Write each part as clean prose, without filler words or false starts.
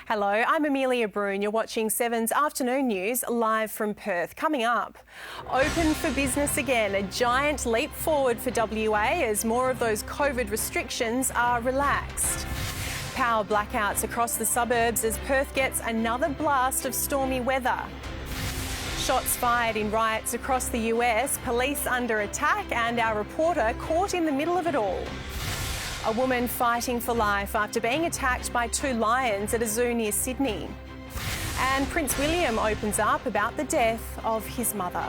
Hello, I'm Amelia Broun. You're watching 7's Afternoon News live from Perth. Coming up, open for business again, a giant leap forward for WA as more of those COVID restrictions are relaxed. Power blackouts across the suburbs as Perth gets another blast of stormy weather. Shots fired in riots across the US, police under attack and our reporter caught in the middle of it all. A woman fighting for life after being attacked by 2 lions at a zoo near Sydney. And Prince William opens up about the death of his mother.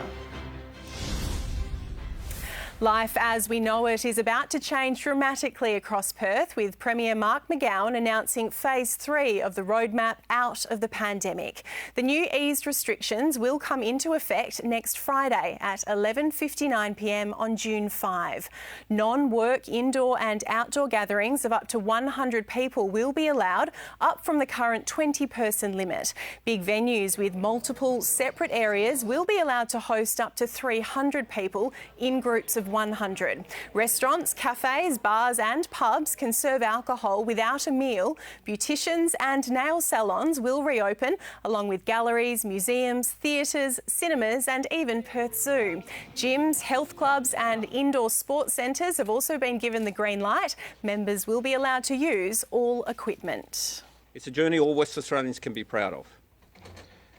Life as we know it is about to change dramatically across Perth, with Premier Mark McGowan announcing Phase 3 of the roadmap out of the pandemic. The new eased restrictions will come into effect next Friday at 11:59pm on June 5. Non-work indoor and outdoor gatherings of up to 100 people will be allowed, up from the current 20-person limit. Big venues with multiple separate areas will be allowed to host up to 300 people in groups of 100. Restaurants, cafes, bars and pubs can serve alcohol without a meal. Beauticians and nail salons will reopen, along with galleries, museums, theatres, cinemas and even Perth Zoo. Gyms, health clubs and indoor sports centres have also been given the green light. Members will be allowed to use all equipment. It's a journey all West Australians can be proud of.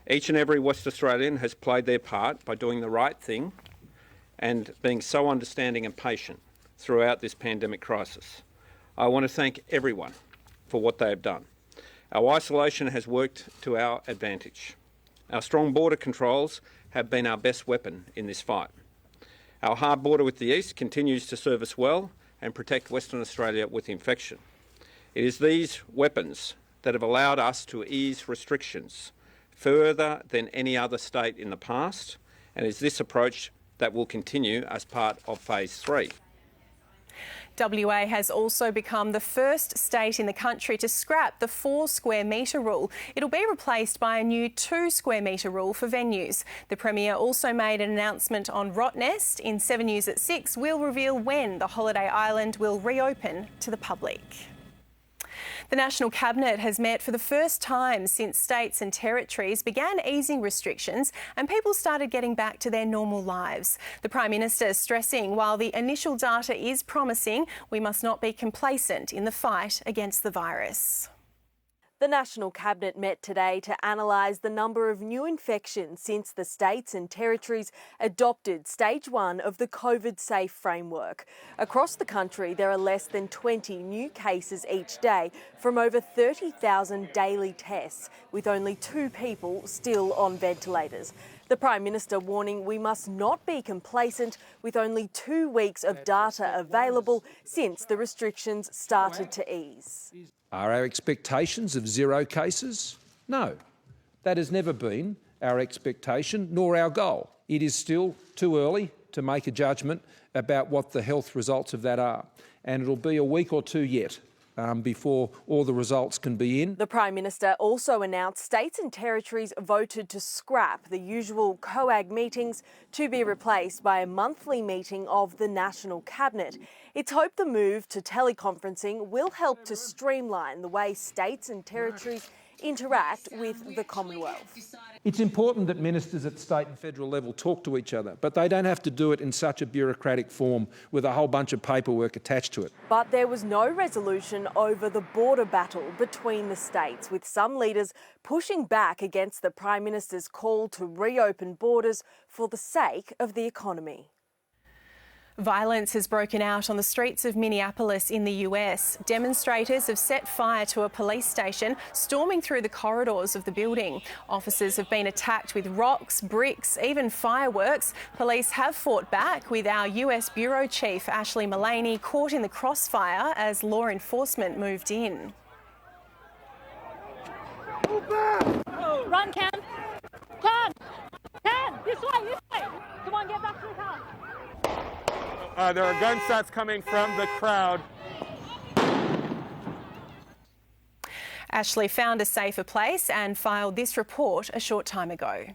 Each and every West Australian has played their part by doing the right thing and being so understanding and patient throughout this pandemic crisis. I want to thank everyone for what they have done. Our isolation has worked to our advantage. Our strong border controls have been our best weapon in this fight. Our hard border with the east continues to serve us well and protect Western Australia with infection. It is these weapons that have allowed us to ease restrictions further than any other state in the past, and is this approach that will continue as part of Phase 3. WA has also become the first state in the country to scrap the 4 square metre rule. It'll be replaced by a new 2 square metre rule for venues. The Premier also made an announcement on Rottnest. In 7 News at 6, we'll reveal when the holiday island will reopen to the public. The National Cabinet has met for the first time since states and territories began easing restrictions and people started getting back to their normal lives. The Prime Minister is stressing while the initial data is promising, we must not be complacent in the fight against the virus. The National Cabinet met today to analyse the number of new infections since the states and territories adopted Stage 1 of the COVID-safe framework. Across the country, there are less than 20 new cases each day from over 30,000 daily tests, with only 2 people still on ventilators. The Prime Minister warning we must not be complacent with only 2 weeks of data available since the restrictions started to ease. Are our expectations of 0 cases? No, that has never been our expectation nor our goal. It is still too early to make a judgment about what the health results of that are, and it'll be a week or 2 yet before all the results can be in. The Prime Minister also announced states and territories voted to scrap the usual COAG meetings to be replaced by a monthly meeting of the National Cabinet. It's hoped the move to teleconferencing will help to streamline the way states and territories interact with the Commonwealth. It's important that ministers at state and federal level talk to each other, but they don't have to do it in such a bureaucratic form with a whole bunch of paperwork attached to it. But there was no resolution over the border battle between the states, with some leaders pushing back against the Prime Minister's call to reopen borders for the sake of the economy. Violence has broken out on the streets of Minneapolis in the US. Demonstrators have set fire to a police station, storming through the corridors of the building. Officers have been attacked with rocks, bricks, even fireworks. Police have fought back, with our US Bureau Chief Ashley Mullaney caught in the crossfire as law enforcement moved in. Run, Cam! Cam! Cam! This way! Come on, get back to the car! There are gunshots coming from the crowd. Ashley found a safer place and filed this report a short time ago.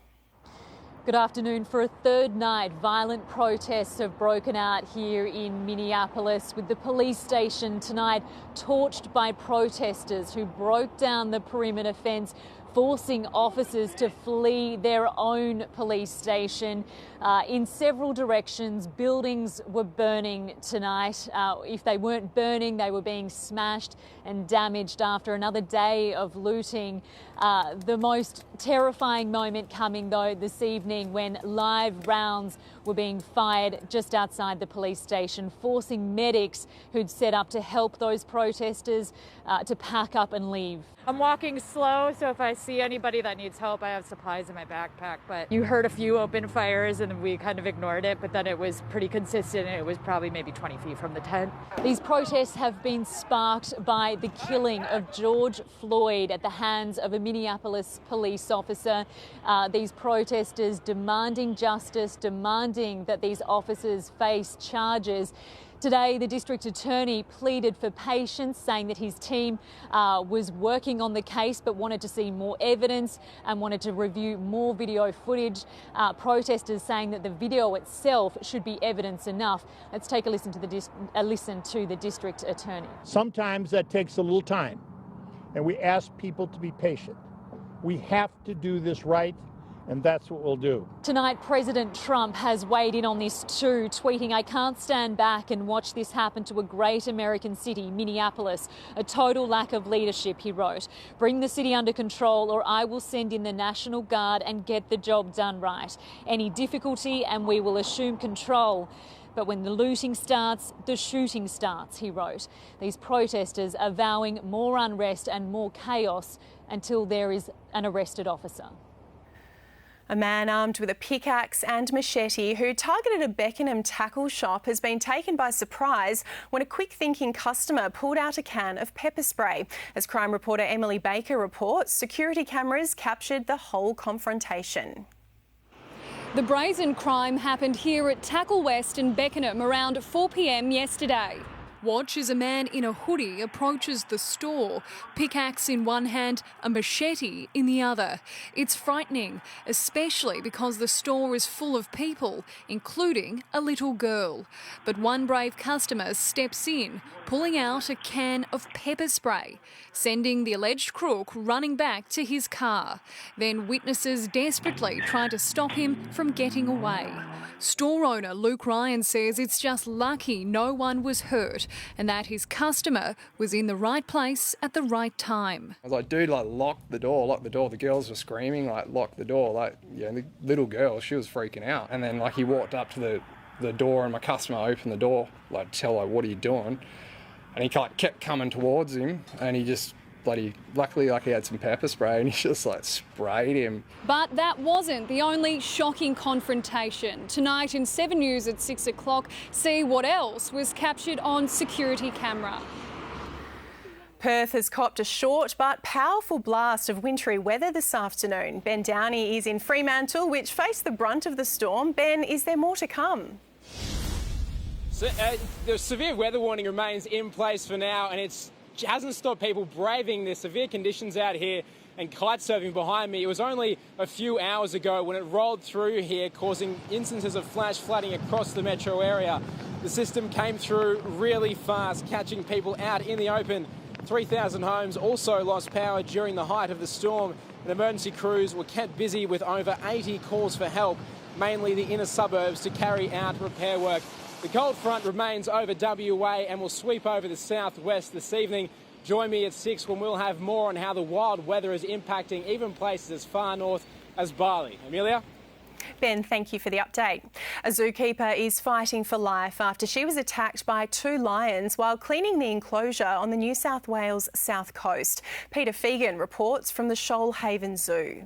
Good afternoon. For a third night, violent protests have broken out here in Minneapolis, with the police station tonight torched by protesters who broke down the perimeter fence, forcing officers to flee their own police station. In several directions, buildings were burning tonight. If they weren't burning, they were being smashed and damaged after another day of looting. The most terrifying moment coming, though, this evening when live rounds were being fired just outside the police station, forcing medics who'd set up to help those protesters to pack up and leave. I'm walking slow, so if I see anybody that needs help, I have supplies in my backpack. But you heard a few open fires and we kind of ignored it, but then it was pretty consistent and it was probably maybe 20 feet from the tent. These protests have been sparked by the killing of George Floyd at the hands of a Minneapolis police officer. These protesters demanding justice, demanding that these officers face charges. Today, the district attorney pleaded for patience, saying that his team was working on the case but wanted to see more evidence and wanted to review more video footage. Protesters saying that the video itself should be evidence enough. Let's take a listen to the district attorney. Sometimes that takes a little time, and we ask people to be patient. We have to do this right, and that's what we'll do. Tonight, President Trump has weighed in on this too, tweeting, "I can't stand back and watch this happen to a great American city, Minneapolis. A total lack of leadership," he wrote. "Bring the city under control or I will send in the National Guard and get the job done right. Any difficulty and we will assume control. But when the looting starts, the shooting starts," he wrote. These protesters are vowing more unrest and more chaos until there is an arrested officer. A man armed with a pickaxe and machete who targeted a Beckenham tackle shop has been taken by surprise when a quick-thinking customer pulled out a can of pepper spray. As crime reporter Emily Baker reports, security cameras captured the whole confrontation. The brazen crime happened here at Tackle West in Beckenham around 4 p.m. yesterday. Watch as a man in a hoodie approaches the store, pickaxe in one hand, a machete in the other. It's frightening, especially because the store is full of people, including a little girl. But one brave customer steps in, pulling out a can of pepper spray, sending the alleged crook running back to his car. Then witnesses desperately try to stop him from getting away. Store owner Luke Ryan says it's just lucky no one was hurt and that his customer was in the right place at the right time. I was like, dude, lock the door. The girls were screaming, lock the door. The little girl, she was freaking out. And then he walked up to the door and my customer opened the door, to tell what are you doing? And he kept coming towards him and he just luckily he had some pepper spray and he just sprayed him. But that wasn't the only shocking confrontation. Tonight in 7 News at 6 o'clock, see what else was captured on security camera. Perth has copped a short but powerful blast of wintry weather this afternoon. Ben Downey is in Fremantle, which faced the brunt of the storm. Ben, is there more to come? So, the severe weather warning remains in place for now, and it hasn't stopped people braving the severe conditions out here and kite surfing behind me. It was only a few hours ago when it rolled through here, causing instances of flash flooding across the metro area. The system came through really fast, catching people out in the open. 3,000 homes also lost power during the height of the storm, and emergency crews were kept busy with over 80 calls for help, mainly the inner suburbs, to carry out repair work. The cold front remains over WA and will sweep over the southwest this evening. Join me at 6 when we'll have more on how the wild weather is impacting even places as far north as Bali. Amelia? Ben, thank you for the update. A zookeeper is fighting for life after she was attacked by 2 lions while cleaning the enclosure on the New South Wales south coast. Peter Fegan reports from the Shoalhaven Zoo.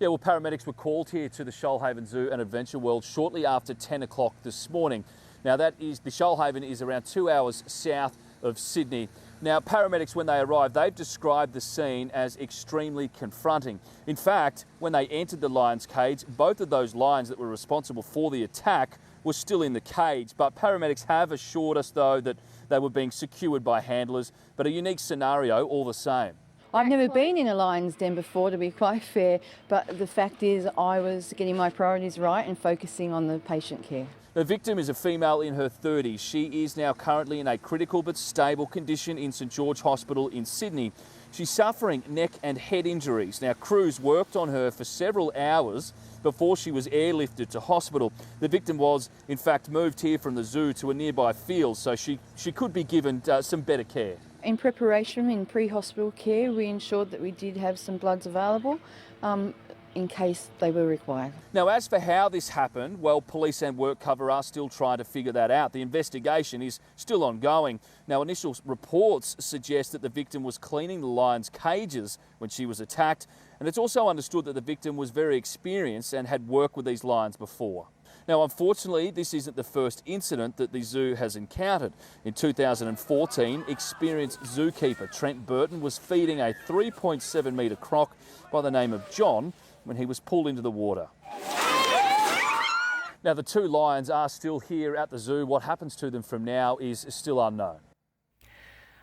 Yeah, well, paramedics were called here to the Shoalhaven Zoo and Adventure World shortly after 10 o'clock this morning. Now, the Shoalhaven is around 2 hours south of Sydney. Now, paramedics, when they arrived, they've described the scene as extremely confronting. In fact, when they entered the lion's cage, both of those lions that were responsible for the attack were still in the cage. But paramedics have assured us, though, that they were being secured by handlers, but a unique scenario all the same. I've never been in a lion's den before, to be quite fair, but the fact is I was getting my priorities right and focusing on the patient care. The victim is a female in her 30s. She is now currently in a critical but stable condition in St George Hospital in Sydney. She's suffering neck and head injuries. Now, crews worked on her for several hours before she was airlifted to hospital. The victim was, in fact, moved here from the zoo to a nearby field, so she could be given some better care. In preparation, in pre-hospital care, we ensured that we did have some bloods available in case they were required. Now, as for how this happened, well, police and WorkCover are still trying to figure that out. The investigation is still ongoing. Now, initial reports suggest that the victim was cleaning the lion's cages when she was attacked, and it's also understood that the victim was very experienced and had worked with these lions before. Now, unfortunately, this isn't the first incident that the zoo has encountered. In 2014, experienced zookeeper Trent Burton was feeding a 3.7 metre croc by the name of John when he was pulled into the water. Now, the two lions are still here at the zoo. What happens to them from now is still unknown.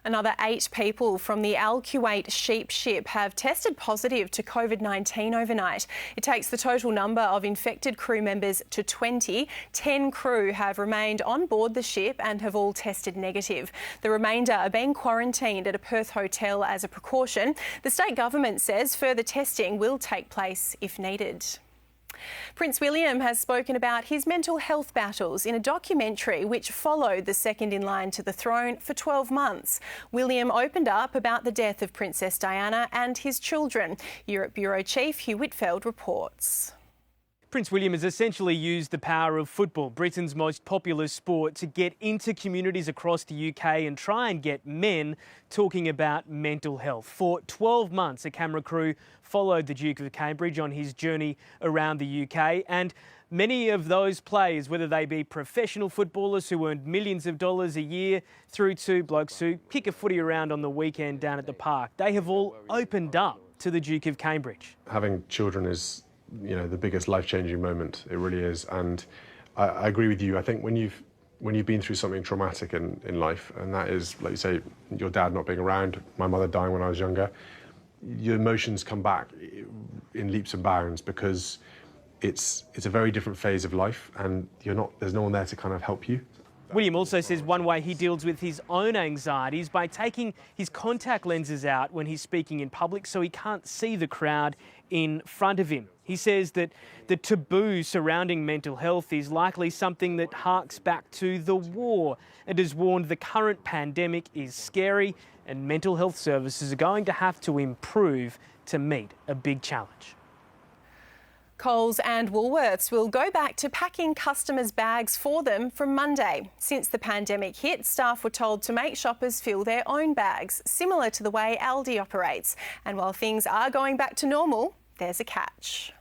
Another 8 people from the Al Kuwait sheep ship have tested positive to COVID-19 overnight. It takes the total number of infected crew members to 20. 10 crew have remained on board the ship and have all tested negative. The remainder are being quarantined at a Perth hotel as a precaution. The state government says further testing will take place if needed. Prince William has spoken about his mental health battles in a documentary which followed the second in line to the throne for 12 months. William opened up about the death of Princess Diana and his children. Europe Bureau Chief Hugh Whitfield reports. Prince William has essentially used the power of football, Britain's most popular sport, to get into communities across the UK and try and get men talking about mental health. For 12 months, a camera crew followed the Duke of Cambridge on his journey around the UK, and many of those players, whether they be professional footballers who earned millions of dollars a year through to blokes who kick a footy around on the weekend down at the park, they have all opened up to the Duke of Cambridge. Having children is, you know, the biggest life-changing moment. It really is. And I agree with you. I think when you've been through something traumatic in life, and that is, like you say, your dad not being around, my mother dying when I was younger, your emotions come back in leaps and bounds because it's a very different phase of life, and there's no one there to kind of help you. William also says one way he deals with his own anxieties by taking his contact lenses out when he's speaking in public so he can't see the crowd in front of him. He says that the taboo surrounding mental health is likely something that harks back to the war, and has warned the current pandemic is scary and mental health services are going to have to improve to meet a big challenge. Coles and Woolworths will go back to packing customers' bags for them from Monday. Since the pandemic hit, staff were told to make shoppers fill their own bags, similar to the way Aldi operates. And while things are going back to normal, there's a catch.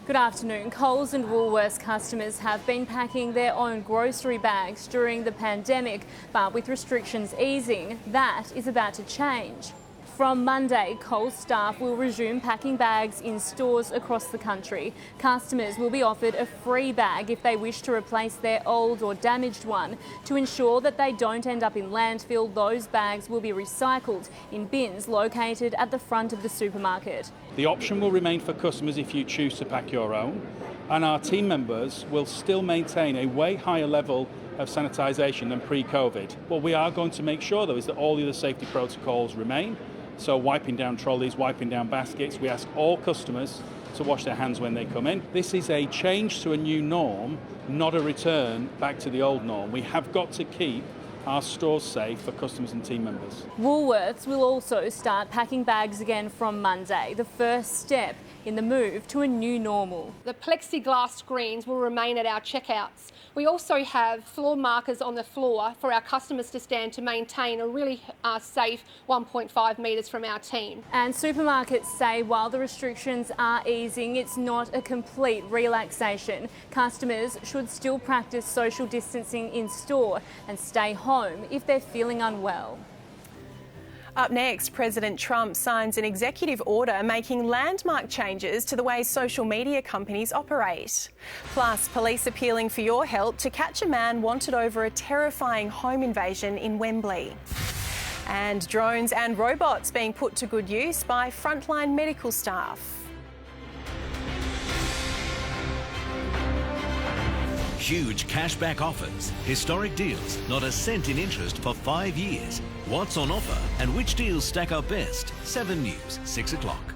Good afternoon. Coles and Woolworths customers have been packing their own grocery bags during the pandemic, but with restrictions easing, that is about to change. From Monday, Coles staff will resume packing bags in stores across the country. Customers will be offered a free bag if they wish to replace their old or damaged one. To ensure that they don't end up in landfill, those bags will be recycled in bins located at the front of the supermarket. The option will remain for customers if you choose to pack your own, and our team members will still maintain a way higher level of sanitisation than pre-COVID. What we are going to make sure, though, is that all the other safety protocols remain. So wiping down trolleys, wiping down baskets. We ask all customers to wash their hands when they come in. This is a change to a new norm, not a return back to the old norm. We have got to keep our stores safe for customers and team members. Woolworths will also start packing bags again from Monday, the first step in the move to a new normal. The plexiglass screens will remain at our checkouts. We also have floor markers on the floor for our customers to stand to maintain a really safe 1.5 metres from our team. And supermarkets say while the restrictions are easing, it's not a complete relaxation. Customers should still practice social distancing in store and stay home if they're feeling unwell. Up next, President Trump signs an executive order making landmark changes to the way social media companies operate. Plus, police appealing for your help to catch a man wanted over a terrifying home invasion in Wembley. And drones and robots being put to good use by frontline medical staff. Huge cashback offers, historic deals, not a cent in interest for 5 years. What's on offer and which deals stack up best? 7 News, 6 o'clock.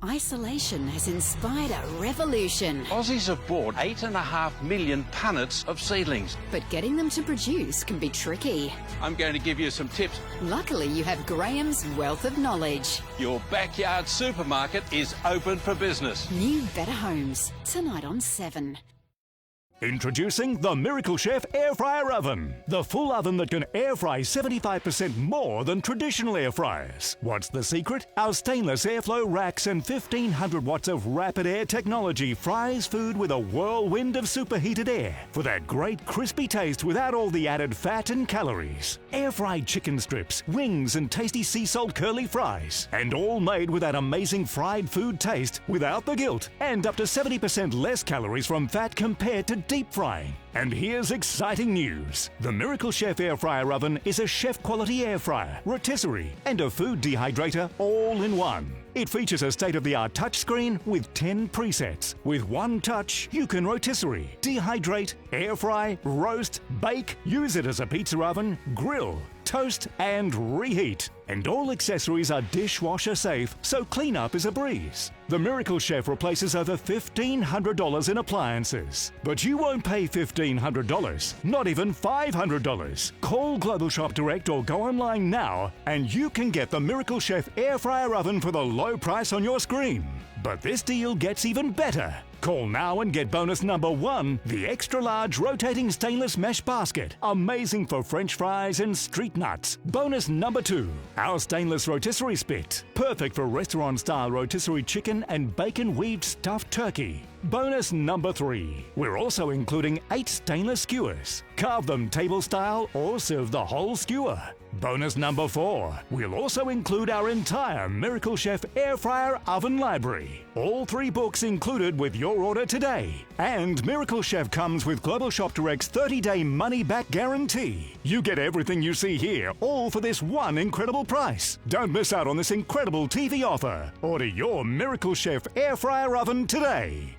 Isolation has inspired a revolution. Aussies have bought 8.5 million punnets of seedlings. But getting them to produce can be tricky. I'm going to give you some tips. Luckily, you have Graham's wealth of knowledge. Your backyard supermarket is open for business. New Better Homes, tonight on 7. Introducing the Miracle Chef Air Fryer Oven. The full oven that can air fry 75% more than traditional air fryers. What's the secret? Our stainless airflow racks and 1500 watts of rapid air technology fries food with a whirlwind of superheated air for that great crispy taste without all the added fat and calories. Air fried chicken strips, wings and tasty sea salt curly fries. And all made with that amazing fried food taste without the guilt and up to 70% less calories from fat compared to deep frying. And here's exciting news. The Miracle Chef Air Fryer Oven is a chef-quality air fryer, rotisserie, and a food dehydrator all in one. It features a state-of-the-art touchscreen with 10 presets. With one touch, you can rotisserie, dehydrate, air fry, roast, bake, use it as a pizza oven, grill, toast, and reheat. And all accessories are dishwasher safe, so cleanup is a breeze. The Miracle Chef replaces over $1,500 in appliances. But you won't pay $1,500, not even $500. Call Global Shop Direct or go online now, and you can get the Miracle Chef Air Fryer Oven for the low price on your screen. But this deal gets even better. Call now and get bonus number 1, the extra-large rotating stainless mesh basket. Amazing for French fries and street nuts. Bonus number 2, our stainless rotisserie spit. Perfect for restaurant-style rotisserie chicken and bacon-weaved stuffed turkey. Bonus number 3, we're also including 8 stainless skewers. Carve them table-style or serve the whole skewer. Bonus number 4, we'll also include our entire Miracle Chef Air Fryer Oven library. All 3 books included with your order today. And Miracle Chef comes with Global Shop Direct's 30-day money-back guarantee. You get everything you see here, all for this one incredible price. Don't miss out on this incredible TV offer. Order your Miracle Chef Air Fryer Oven today.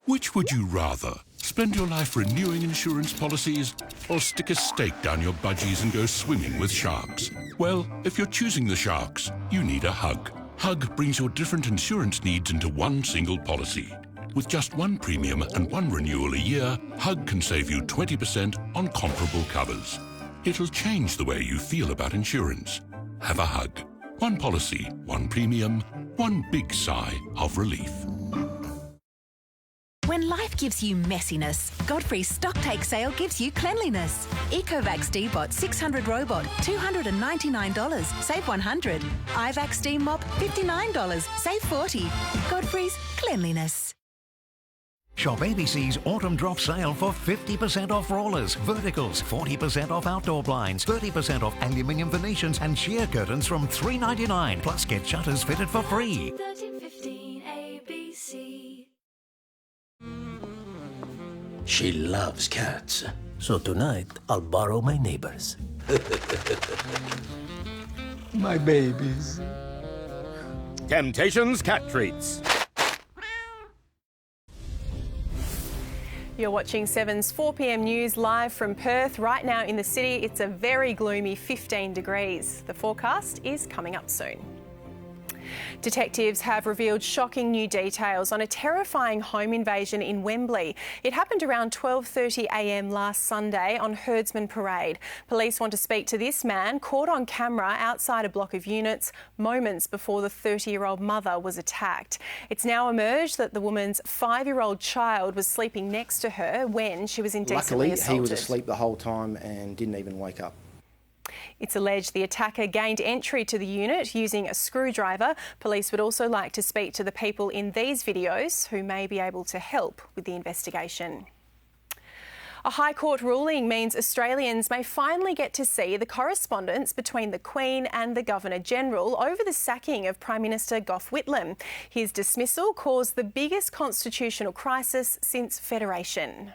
Which would you rather? Spend your life renewing insurance policies or stick a stake down your budgies and go swimming with sharks? Well, if you're choosing the sharks, you need a Hug. Hug brings your different insurance needs into one single policy. With just one premium and one renewal a year, Hug can save you 20% on comparable covers. It'll change the way you feel about insurance. Have a Hug. One policy, one premium, one big sigh of relief. When life gives you messiness, Godfrey's Stocktake sale gives you cleanliness. Ecovac Steambot 600 robot, $299, save $100. iVac Steam Mop, $59, save $40. Godfrey's cleanliness. Shop ABC's Autumn Drop Sale for 50% off rollers, verticals, 40% off outdoor blinds, 30% off aluminium Venetians and sheer curtains from $3.99. Plus get shutters fitted for free. 1315 ABC. She loves cats, so tonight I'll borrow my neighbor's. My babies. Temptations Cat Treats. You're watching 7's 4 p.m. news live from Perth. Right now in the city, it's a very gloomy 15 degrees. The forecast is coming up soon. Detectives have revealed shocking new details on a terrifying home invasion in Wembley. It happened around 12:30 a.m. last Sunday on Herdsman Parade. Police want to speak to this man caught on camera outside a block of units moments before the 30-year-old mother was attacked. It's now emerged that the woman's 5-year-old child was sleeping next to her when she was indecently assaulted. Luckily, he was asleep the whole time and didn't even wake up. It's alleged the attacker gained entry to the unit using a screwdriver. Police would also like to speak to the people in these videos who may be able to help with the investigation. A High Court ruling means Australians may finally get to see the correspondence between the Queen and the Governor-General over the sacking of Prime Minister Gough Whitlam. His dismissal caused the biggest constitutional crisis since Federation.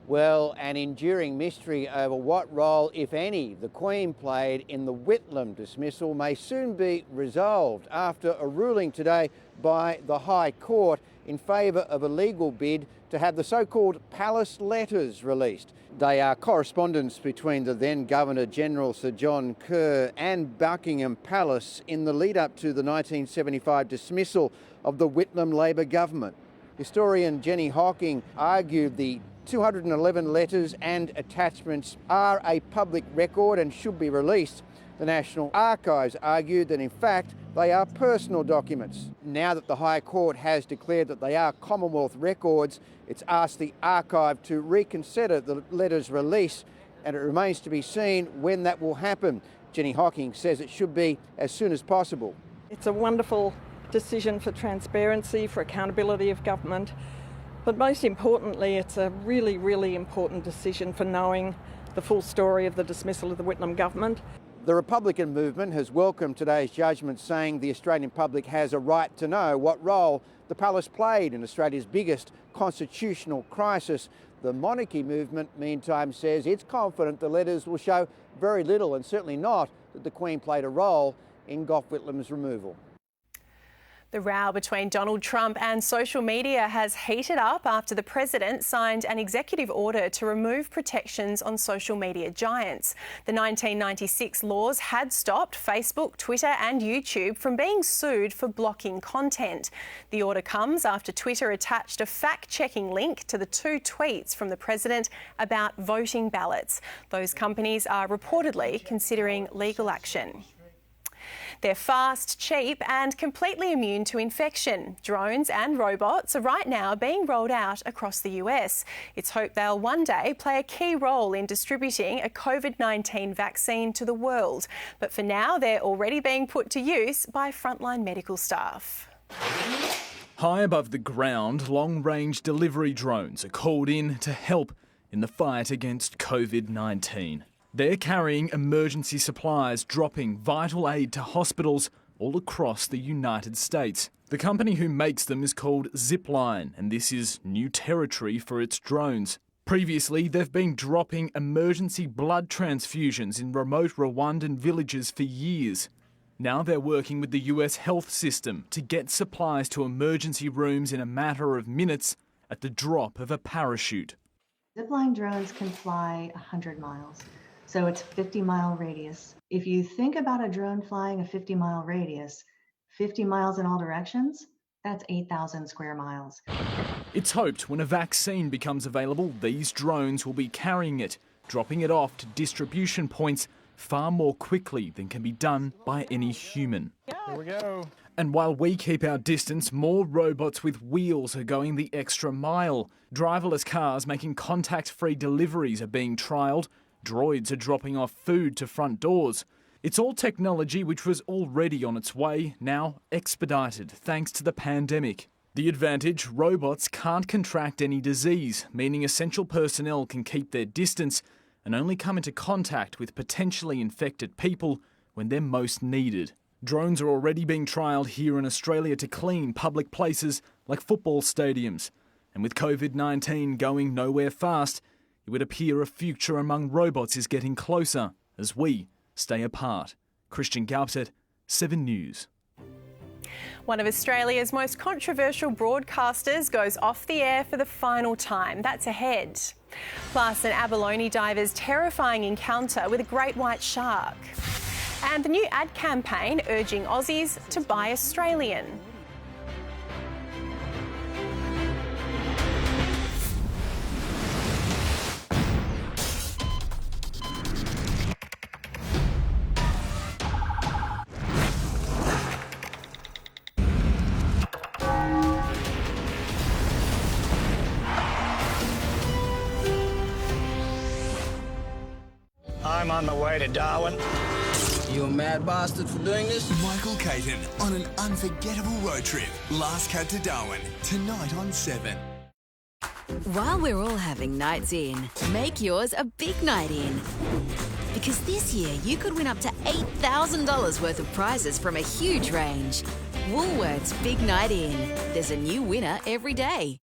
Well, an enduring mystery over what role, if any, the Queen played in the Whitlam dismissal may soon be resolved after a ruling today by the High Court in favour of a legal bid to have the so-called palace letters released. They are correspondence between the then Governor-General Sir John Kerr and Buckingham Palace in the lead-up to the 1975 dismissal of the Whitlam Labor government. Historian Jenny Hocking argued the 211 letters and attachments are a public record and should be released. The National Archives argued that in fact they are personal documents. Now that the High Court has declared that they are Commonwealth records, it's asked the archive to reconsider the letters' release, and it remains to be seen when that will happen. Jenny Hocking says it should be as soon as possible. It's a wonderful decision for transparency, for accountability of government, but most importantly, it's a really, really important decision for knowing the full story of the dismissal of the Whitlam government. The Republican movement has welcomed today's judgment, saying the Australian public has a right to know what role the palace played in Australia's biggest constitutional crisis. The monarchy movement, meantime, says it's confident the letters will show very little, and certainly not that the Queen played a role in Gough Whitlam's removal. The row between Donald Trump and social media has heated up after the president signed an executive order to remove protections on social media giants. The 1996 laws had stopped Facebook, Twitter and YouTube from being sued for blocking content. The order comes after Twitter attached a fact-checking link to the 2 tweets from the president about voting ballots. Those companies are reportedly considering legal action. They're fast, cheap and completely immune to infection. Drones and robots are right now being rolled out across the US. It's hoped they'll one day play a key role in distributing a COVID-19 vaccine to the world. But for now, they're already being put to use by frontline medical staff. High above the ground, long-range delivery drones are called in to help in the fight against COVID-19. They're carrying emergency supplies, dropping vital aid to hospitals all across the United States. The company who makes them is called Zipline, and this is new territory for its drones. Previously, they've been dropping emergency blood transfusions in remote Rwandan villages for years. Now they're working with the US health system to get supplies to emergency rooms in a matter of minutes at the drop of a parachute. Zipline drones can fly 100 miles. So it's a 50-mile radius. If you think about a drone flying a 50-mile radius, 50 miles in all directions, that's 8,000 square miles. It's hoped when a vaccine becomes available, these drones will be carrying it, dropping it off to distribution points far more quickly than can be done by any human. Here we go. And while we keep our distance, more robots with wheels are going the extra mile. Driverless cars making contact-free deliveries are being trialled. Droids are dropping off food to front doors. It's all technology which was already on its way, now expedited thanks to the pandemic. The advantage, robots can't contract any disease, meaning essential personnel can keep their distance and only come into contact with potentially infected people when they're most needed. Drones are already being trialled here in Australia to clean public places like football stadiums. And with COVID-19 going nowhere fast, it would appear a future among robots is getting closer as we stay apart. Christian Gaupset, 7 News. One of Australia's most controversial broadcasters goes off the air for the final time. That's ahead. Plus, an abalone diver's terrifying encounter with a great white shark. And the new ad campaign urging Aussies to buy Australian. I'm on the way to Darwin. You a mad bastard for doing this? Michael Caton on an unforgettable road trip. Last cab to Darwin, tonight on 7. While we're all having nights in, make yours a big night in. Because this year you could win up to $8,000 worth of prizes from a huge range. Woolworths Big Night In. There's a new winner every day.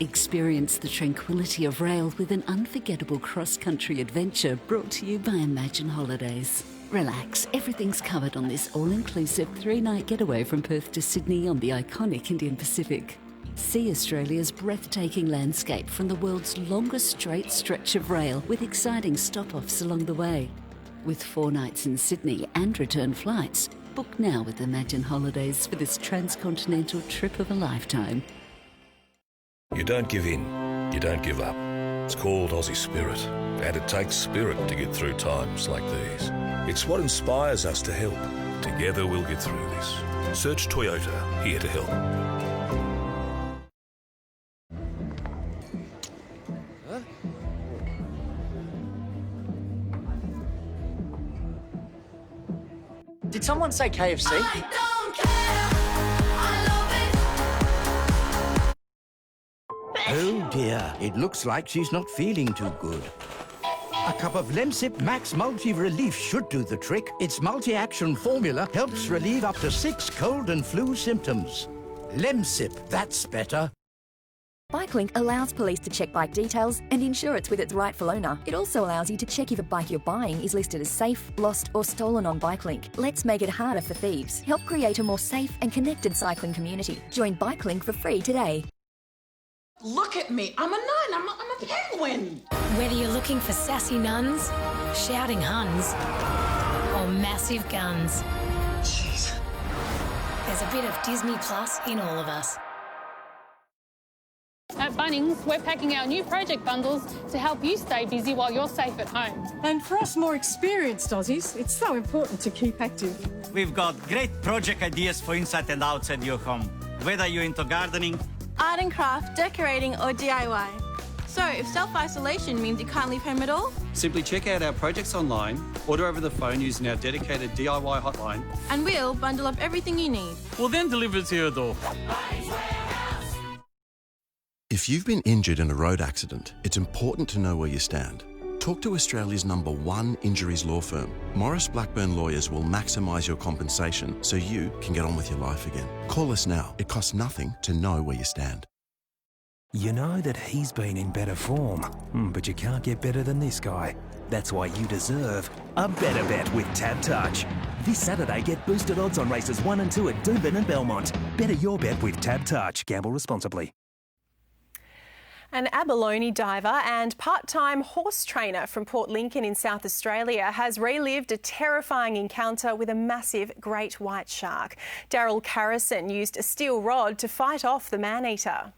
Experience the tranquility of rail with an unforgettable cross-country adventure brought to you by Imagine Holidays. Relax, everything's covered on this all-inclusive 3-night getaway from Perth to Sydney on the iconic Indian Pacific. See Australia's breathtaking landscape from the world's longest straight stretch of rail with exciting stop-offs along the way. With 4 nights in Sydney and return flights, book now with Imagine Holidays for this transcontinental trip of a lifetime. You don't give in, you don't give up. It's called Aussie Spirit, and it takes spirit to get through times like these. It's what inspires us to help. Together we'll get through this. Search Toyota, here to help. Did someone say KFC? Oh dear, it looks like she's not feeling too good. A cup of Lemsip Max Multi-Relief should do the trick. Its multi-action formula helps relieve up to 6 cold and flu symptoms. Lemsip, that's better. BikeLink allows police to check bike details and ensure it's with its rightful owner. It also allows you to check if a bike you're buying is listed as safe, lost or stolen on BikeLink. Let's make it harder for thieves. Help create a more safe and connected cycling community. Join BikeLink for free today. Look at me, I'm a nun, I'm a penguin. Whether you're looking for sassy nuns, shouting Huns, or massive guns. Jeez. There's a bit of Disney Plus in all of us. At Bunnings, we're packing our new project bundles to help you stay busy while you're safe at home. And for us more experienced Aussies, it's so important to keep active. We've got great project ideas for inside and outside your home. Whether you're into gardening, art and craft, decorating or DIY. So if self-isolation means you can't leave home at all, simply check out our projects online, order over the phone using our dedicated DIY hotline, and we'll bundle up everything you need. we'll then deliver it to your door. If you've been injured in a road accident, it's important to know where you stand. Talk to Australia's #1 injuries law firm. Morris Blackburn Lawyers will maximise your compensation so you can get on with your life again. Call us now. It costs nothing to know where you stand. You know that he's been in better form, but you can't get better than this guy. That's why you deserve a better bet with Tab Touch. This Saturday, get boosted odds on races 1 and 2 at Doomben and Belmont. Better your bet with Tab Touch. Gamble responsibly. An abalone diver and part-time horse trainer from Port Lincoln in South Australia has relived a terrifying encounter with a massive great white shark. Daryl Carrison used a steel rod to fight off the man-eater.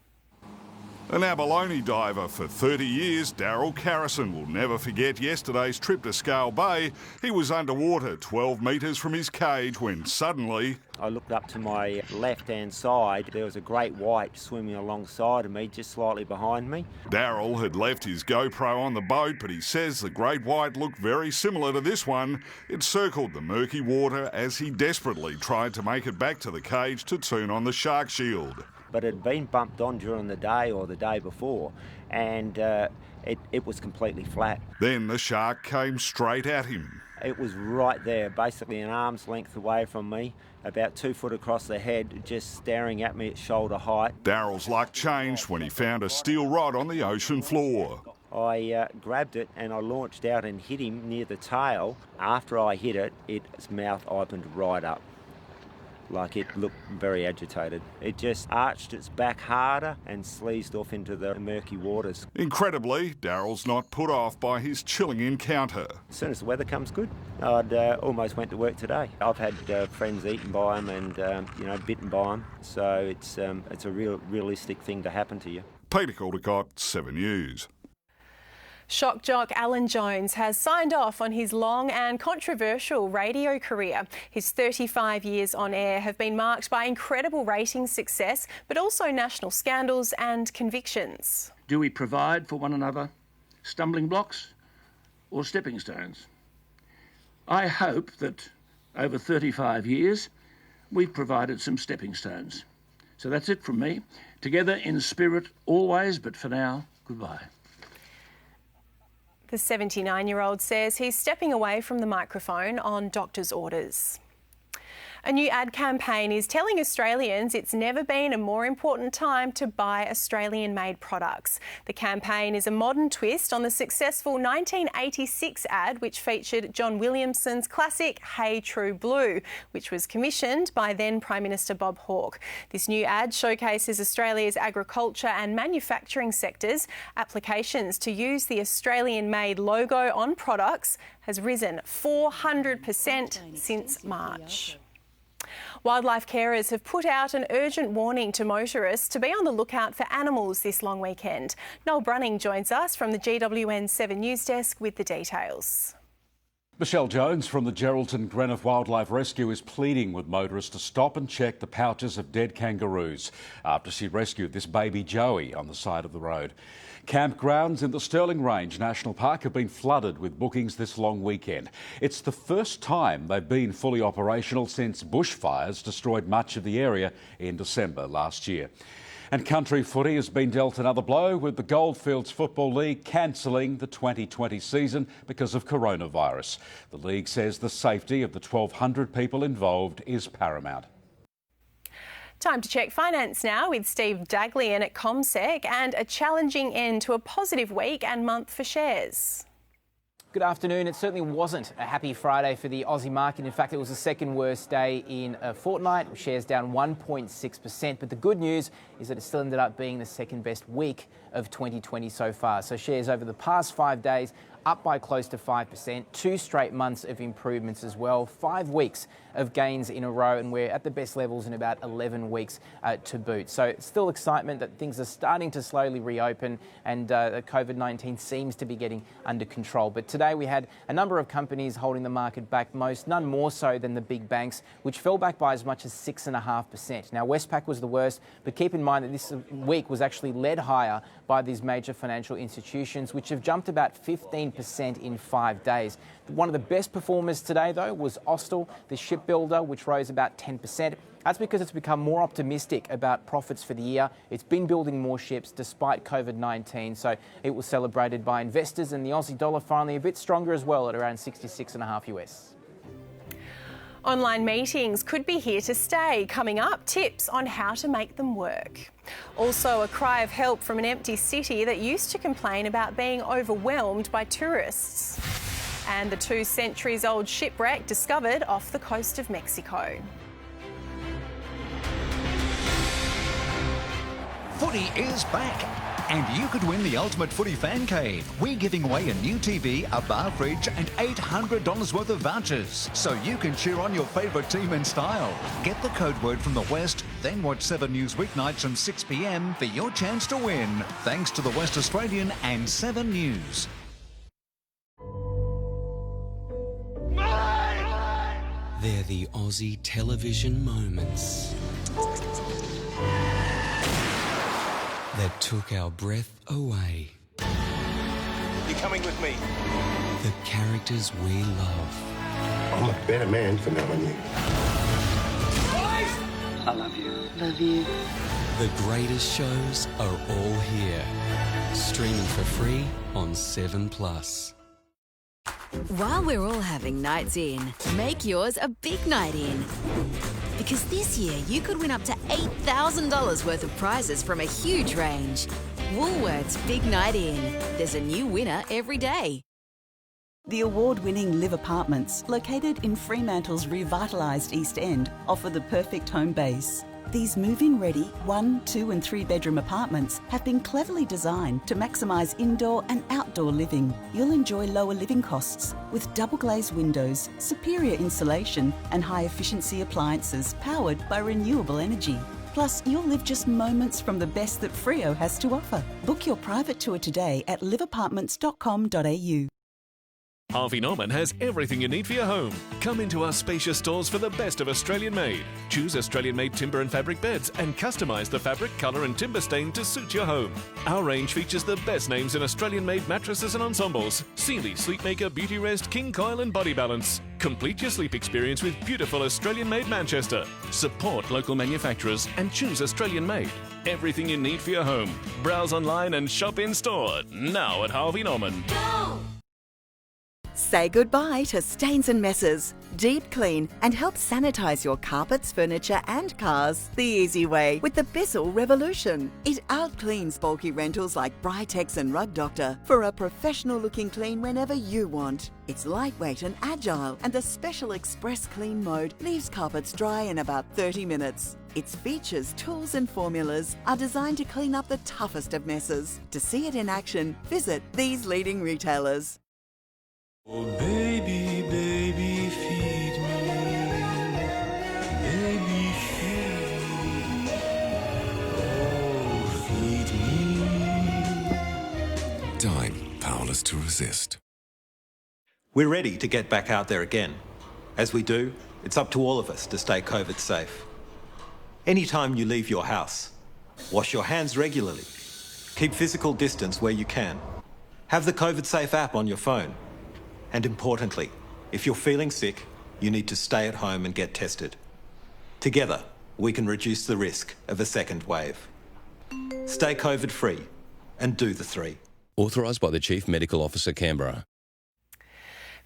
An abalone diver for 30 years, Daryl Carrison will never forget yesterday's trip to Scale Bay. He was underwater 12 metres from his cage when suddenly... I looked up to my left-hand side. There was a great white swimming alongside of me, just slightly behind me. Daryl had left his GoPro on the boat, but he says the great white looked very similar to this one. It circled the murky water as he desperately tried to make it back to the cage to turn on the shark shield. But it had been bumped on during the day or the day before, and it was completely flat. Then the shark came straight at him. It was right there, basically an arm's length away from me, about 2 foot across the head, just staring at me at shoulder height. Daryl's luck changed when he found a steel rod on the ocean floor. I grabbed it and I launched out and hit him near the tail. After I hit it, its mouth opened right up. Like it looked very agitated. It just arched its back harder and sleazed off into the murky waters. Incredibly, Daryl's not put off by his chilling encounter. As soon as the weather comes good, I'd almost went to work today. I've had friends eaten by them and bitten by them, so it's a realistic thing to happen to you. Peter Caldecott, 7 News. Shock jock Alan Jones has signed off on his long and controversial radio career. His 35 years on air have been marked by incredible ratings success, but also national scandals and convictions. Do we provide for one another stumbling blocks or stepping stones? I hope that over 35 years we've provided some stepping stones. So that's it from me. Together in spirit always, but for now, goodbye. The 79-year-old says he's stepping away from the microphone on doctor's orders. A new ad campaign is telling Australians it's never been a more important time to buy Australian-made products. The campaign is a modern twist on the successful 1986 ad which featured John Williamson's classic Hey True Blue, which was commissioned by then Prime Minister Bob Hawke. This new ad showcases Australia's agriculture and manufacturing sectors. Applications to use the Australian-made logo on products has risen 400% since March. Wildlife carers have put out an urgent warning to motorists to be on the lookout for animals this long weekend. Noel Brunning joins us from the GWN 7 News Desk with the details. Michelle Jones from the Geraldton Greenough Wildlife Rescue is pleading with motorists to stop and check the pouches of dead kangaroos after she rescued this baby Joey on the side of the road. Campgrounds in the Stirling Range National Park have been flooded with bookings this long weekend. It's the first time they've been fully operational since bushfires destroyed much of the area in December last year. And country footy has been dealt another blow with the Goldfields Football League cancelling the 2020 season because of coronavirus. The league says the safety of the 1,200 people involved is paramount. Time to check finance now with Steve Daglian at CommSec, and a challenging end to a positive week and month for shares. Good afternoon. It certainly wasn't a happy Friday for the Aussie market. In fact, it was the second worst day in a fortnight. Shares down 1.6%. But the good news is that it still ended up being the second best week of 2020 so far. So shares over the past 5 days up by close to 5%, 2 straight months of improvements as well, 5 weeks of gains in a row, and we're at the best levels in about 11 weeks to boot. So still excitement that things are starting to slowly reopen and COVID-19 seems to be getting under control. But today we had a number of companies holding the market back most, none more so than the big banks, which fell back by as much as 6.5%. Now Westpac was the worst, but keep in mind that this week was actually led higher by these major financial institutions, which have jumped about 15% in 5 days. One of the best performers today, though, was Austal, the shipbuilder, which rose about 10%. That's because it's become more optimistic about profits for the year. It's been building more ships despite COVID-19, so it was celebrated by investors, and the Aussie dollar finally a bit stronger as well at around 66.5 US. Online meetings could be here to stay. Coming up, tips on how to make them work. Also, a cry of help from an empty city that used to complain about being overwhelmed by tourists. And the 2 centuries-old shipwreck discovered off the coast of Mexico. Footy is back, and you could win the ultimate footy fan cave. We're giving away a new TV, a bar fridge, and $800 worth of vouchers, so you can cheer on your favourite team in style. Get the code word from the West, then watch 7 News weeknights from 6 p.m. for your chance to win. Thanks to the West Australian and 7 News. They're the Aussie television moments that took our breath away. You're coming with me. The characters we love. I'm a better man for knowing you. I love you. Love you. The greatest shows are all here. Streaming for free on 7+. While we're all having nights in, make yours a big night in. Because this year you could win up to $8,000 worth of prizes from a huge range. Woolworths Big Night In. There's a new winner every day. The award-winning Live Apartments, located in Fremantle's revitalised East End, offer the perfect home base. These move-in ready 1, 2 and 3 bedroom apartments have been cleverly designed to maximise indoor and outdoor living. You'll enjoy lower living costs with double glazed windows, superior insulation and high efficiency appliances powered by renewable energy. Plus, you'll live just moments from the best that Freo has to offer. Book your private tour today at liveapartments.com.au. Harvey Norman has everything you need for your home. Come into our spacious stores for the best of Australian-made. Choose Australian-made timber and fabric beds and customise the fabric, colour and timber stain to suit your home. Our range features the best names in Australian-made mattresses and ensembles. Sealy, Sleepmaker, Beauty Rest, King Coil and Body Balance. Complete your sleep experience with beautiful Australian-made Manchester. Support local manufacturers and choose Australian-made. Everything you need for your home. Browse online and shop in store. Now at Harvey Norman. Go! Say goodbye to stains and messes. Deep clean and help sanitize your carpets, furniture and cars the easy way with the Bissell Revolution. It out-cleans bulky rentals like Britex and Rug Doctor for a professional-looking clean whenever you want. It's lightweight and agile, and the special Express Clean mode leaves carpets dry in about 30 minutes. Its features, tools and formulas are designed to clean up the toughest of messes. To see it in action, visit these leading retailers. Oh baby, baby, feed me. Baby, feed. Oh, feed me. Dime, powerless to resist. We're ready to get back out there again. As we do, it's up to all of us to stay COVID safe. Anytime you leave your house, wash your hands regularly. Keep physical distance where you can. Have the COVID Safe app on your phone. And importantly, if you're feeling sick, you need to stay at home and get tested. Together, we can reduce the risk of a second wave. Stay COVID-free and do the 3. Authorised by the Chief Medical Officer, Canberra.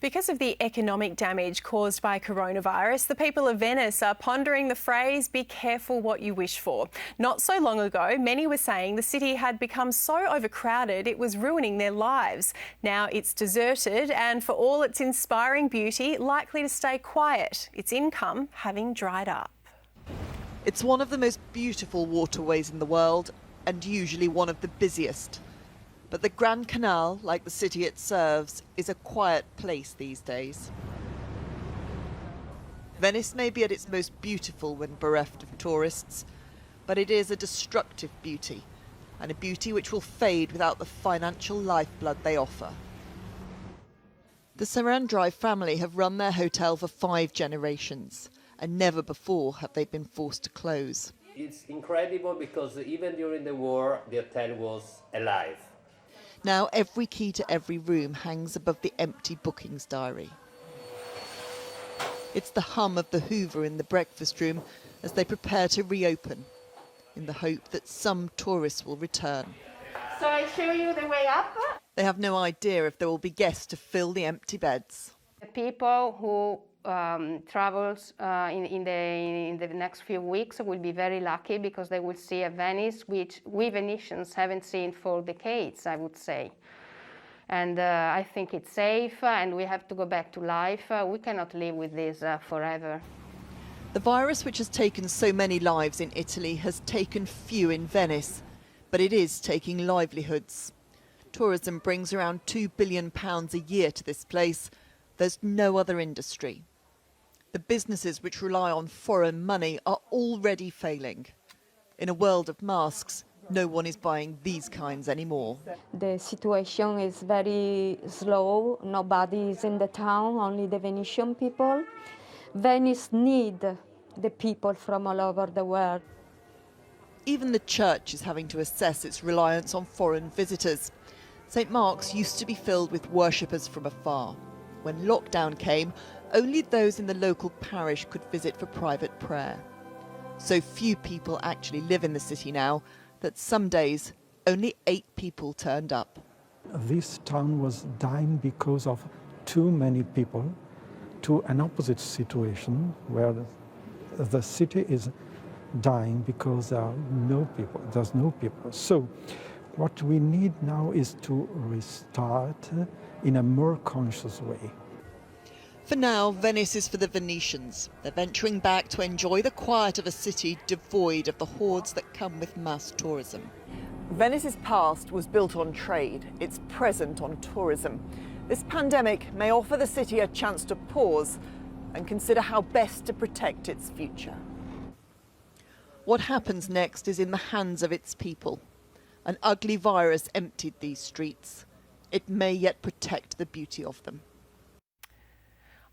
Because of the economic damage caused by coronavirus, the people of Venice are pondering the phrase, "Be careful what you wish for." Not so long ago, many were saying the city had become so overcrowded it was ruining their lives. Now it's deserted and, for all its inspiring beauty, likely to stay quiet, its income having dried up. It's one of the most beautiful waterways in the world and usually one of the busiest. But the Grand Canal, like the city it serves, is a quiet place these days. Venice may be at its most beautiful when bereft of tourists, but it is a destructive beauty, and a beauty which will fade without the financial lifeblood they offer. The Sarandrai family have run their hotel for 5 generations, and never before have they been forced to close. It's incredible because even during the war, the hotel was alive. Now every key to every room hangs above the empty bookings diary. It's the hum of the Hoover in the breakfast room as they prepare to reopen, in the hope that some tourists will return. So I show you the way up? They have no idea if there will be guests to fill the empty beds. The people who travels in the next few weeks will be very lucky because they will see a Venice which we Venetians haven't seen for decades, I would say. And I think it's safe and we have to go back to life. We cannot live with this forever. The virus which has taken so many lives in Italy has taken few in Venice, but it is taking livelihoods. Tourism brings around £2 billion a year to this place. There's no other industry. The businesses which rely on foreign money are already failing. In a world of masks, no one is buying these kinds anymore. The situation is very slow. Nobody is in the town, only the Venetian people. Venice needs the people from all over the world. Even the church is having to assess its reliance on foreign visitors. St. Mark's used to be filled with worshippers from afar. When lockdown came, only those in the local parish could visit for private prayer. So few people actually live in the city now that some days only 8 people turned up. This town was dying because of too many people, to an opposite situation where the city is dying because there's no people. So what we need now is to restart in a more conscious way. For now, Venice is for the Venetians. They're venturing back to enjoy the quiet of a city devoid of the hordes that come with mass tourism. Venice's past was built on trade. It's present on tourism. This pandemic may offer the city a chance to pause and consider how best to protect its future. What happens next is in the hands of its people. An ugly virus emptied these streets. It may yet protect the beauty of them.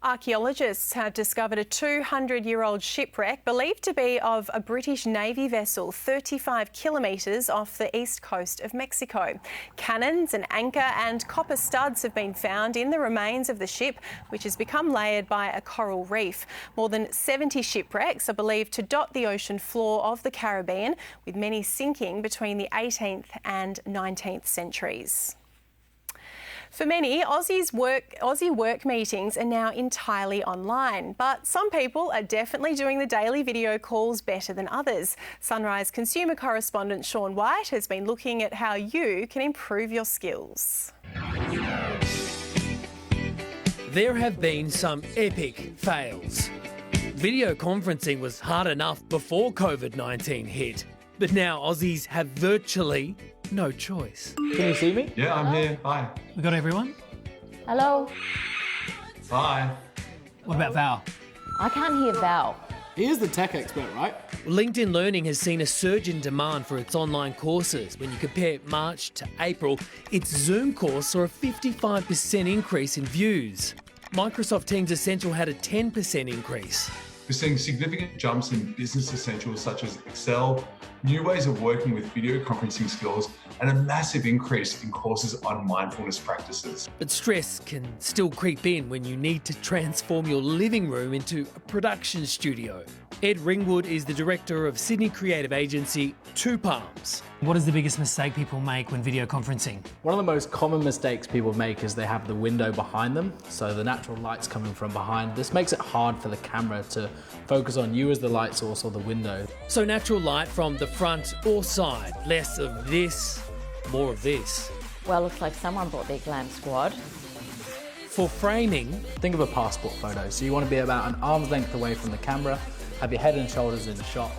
Archaeologists have discovered a 200-year-old shipwreck believed to be of a British Navy vessel 35 kilometres off the east coast of Mexico. Cannons, an anchor and copper studs have been found in the remains of the ship, which has become layered by a coral reef. More than 70 shipwrecks are believed to dot the ocean floor of the Caribbean, with many sinking between the 18th and 19th centuries. For many, Aussie work meetings are now entirely online, but some people are definitely doing the daily video calls better than others. Sunrise consumer correspondent Sean White has been looking at how you can improve your skills. There have been some epic fails. Video conferencing was hard enough before COVID-19 hit, but now Aussies have virtually no choice. Can you see me? Yeah, I'm here. Hi. We got everyone? Hello? Hi. What about Val? I can't hear Val. He is the tech expert, right? LinkedIn Learning has seen a surge in demand for its online courses. When you compare March to April, its Zoom course saw a 55% increase in views. Microsoft Teams Essential had a 10% increase. We're seeing significant jumps in business essentials such as Excel, new ways of working with video conferencing skills, and a massive increase in courses on mindfulness practices. But stress can still creep in when you need to transform your living room into a production studio. Ed Ringwood is the director of Sydney creative agency Two Palms. What is the biggest mistake people make when video conferencing? One of the most common mistakes people make is they have the window behind them, so the natural light's coming from behind. This makes it hard for the camera to focus on you as the light source or the window. So natural light from the front or side, less of this, more of this. Well, looks like someone brought their glam squad. For framing, think of a passport photo. So you want to be about an arm's length away from the camera, have your head and shoulders in the shot.